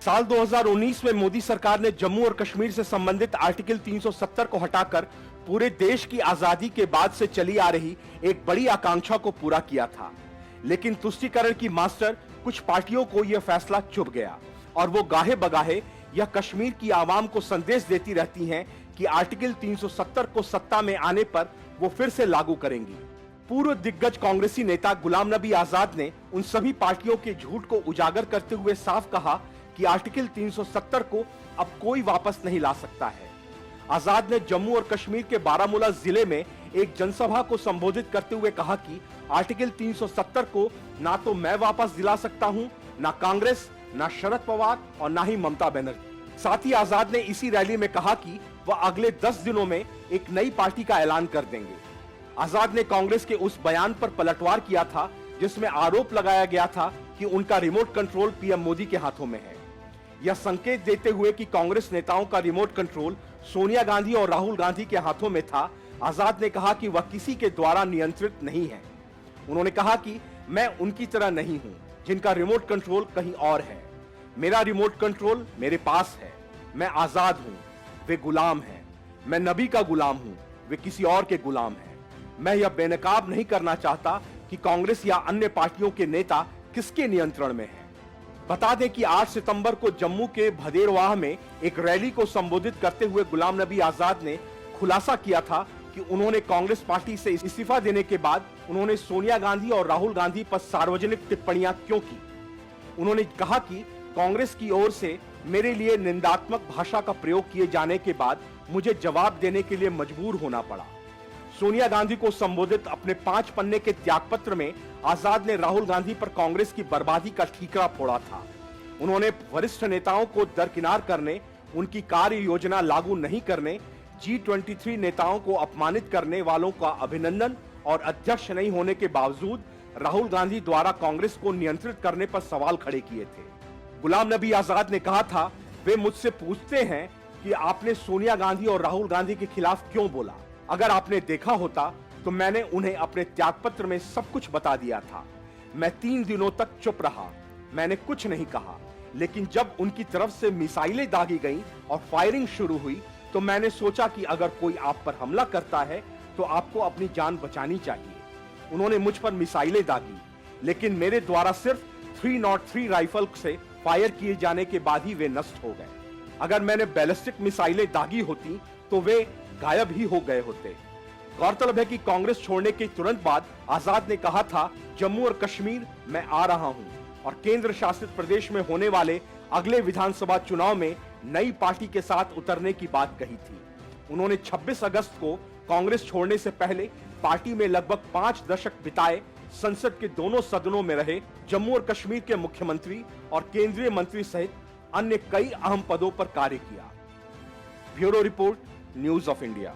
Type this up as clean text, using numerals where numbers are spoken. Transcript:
साल 2019 में मोदी सरकार ने जम्मू और कश्मीर से संबंधित आर्टिकल 370 को हटाकर पूरे देश की आजादी के बाद से चली आ रही एक बड़ी आकांक्षा को पूरा किया था। लेकिन तुष्टीकरण की मास्टर कुछ पार्टियों को यह फैसला चुभ गया और वो गाहे बगाहे यह कश्मीर की आवाम को संदेश देती रहती हैं कि आर्टिकल 370 को सत्ता में आने पर वो फिर से लागू करेंगी। पूर्व दिग्गज कांग्रेसी नेता गुलाम नबी आजाद ने उन सभी पार्टियों के झूठ को उजागर करते हुए साफ कहा कि आर्टिकल 370 को अब कोई वापस नहीं ला सकता है। आजाद ने जम्मू और कश्मीर के बारामूला जिले में एक जनसभा को संबोधित करते हुए कहा कि आर्टिकल 370 को ना तो मैं वापस दिला सकता हूं, ना कांग्रेस, ना शरद पवार और ना ही ममता बनर्जी। साथ ही आजाद ने इसी रैली में कहा कि वह अगले 10 दिनों में एक नई पार्टी का ऐलान कर देंगे। आजाद ने कांग्रेस के उस बयान पर पलटवार किया था जिसमें आरोप लगाया गया था कि उनका रिमोट कंट्रोल पीएम मोदी के हाथों में है। यह संकेत देते हुए कि कांग्रेस नेताओं का रिमोट कंट्रोल सोनिया गांधी और राहुल गांधी के हाथों में था, आजाद ने कहा कि वह किसी के द्वारा नियंत्रित नहीं है। उन्होंने कहा कि मैं उनकी तरह नहीं हूं जिनका रिमोट कंट्रोल कहीं और है। मेरा रिमोट कंट्रोल मेरे पास है। मैं आजाद हूं, वे गुलाम हैं। मैं नबी का गुलाम हूं, वे किसी और के गुलाम हैं। मैं यह बेनकाब नहीं करना चाहता कि कांग्रेस या अन्य पार्टियों के नेता किसके नियंत्रण में हैं। बता दें कि 8 सितंबर को जम्मू के भदेरवाह में एक रैली को संबोधित करते हुए गुलाम नबी आजाद ने खुलासा किया था कि उन्होंने कांग्रेस पार्टी से इस्तीफा देने के बाद उन्होंने सोनिया गांधी और राहुल गांधी पर सार्वजनिक टिप्पणियां क्यों की। उन्होंने कहा कि कांग्रेस की ओर से मेरे लिए निंदात्मक भाषा का प्रयोग किए जाने के बाद मुझे जवाब देने के लिए मजबूर होना पड़ा। सोनिया गांधी को संबोधित अपने 5 पन्ने के त्यागपत्र में आजाद ने राहुल गांधी पर कांग्रेस की बर्बादी का ठीकरा फोड़ा था। उन्होंने वरिष्ठ नेताओं को दरकिनार करने, उनकी कार्य योजना लागू नहीं करने, G23 नेताओं को अपमानित करने वालों का अभिनंदन और अध्यक्ष नहीं होने के बावजूद राहुल गांधी द्वारा कांग्रेस को नियंत्रित करने पर सवाल खड़े किए थे। गुलाम नबी आजाद ने कहा था, वे मुझसे पूछते हैं कि आपने सोनिया गांधी और राहुल गांधी के खिलाफ क्यों बोला। अगर आपने देखा होता तो मैंने उन्हें अपने त्यागपत्र में सब कुछ बता दिया था। मैं 3 दिनों तक चुप रहा, मैंने कुछ नहीं कहा। लेकिन जब उनकी तरफ से मिसाइलें दागी गईं और फायरिंग शुरू हुई तो मैंने सोचा कि अगर कोई आप पर हमला करता है तो आपको अपनी जान बचानी चाहिए। उन्होंने मुझ पर मिसाइलें दागी, लेकिन मेरे द्वारा सिर्फ 303 राइफल से फायर किए जाने के बाद ही वे नष्ट हो गए। अगर मैंने बैलिस्टिक मिसाइलें दागी होती तो वे गायब ही हो गए होते। गौरतलब है कि कांग्रेस छोड़ने के तुरंत बाद आजाद ने कहा था, जम्मू और कश्मीर मैं आ रहा हूं और केंद्र शासित प्रदेश में होने वाले अगले विधानसभा चुनाव में नई पार्टी के साथ उतरने की बात कही थी। उन्होंने 26 अगस्त को कांग्रेस छोड़ने से पहले पार्टी में लगभग 5 दशक बिताए संसद के दोनों सदनों में रहे जम्मू और कश्मीर के मुख्यमंत्री और केंद्रीय मंत्री सहित अन्य कई अहम पदों पर कार्य किया। Bureau report, news of India.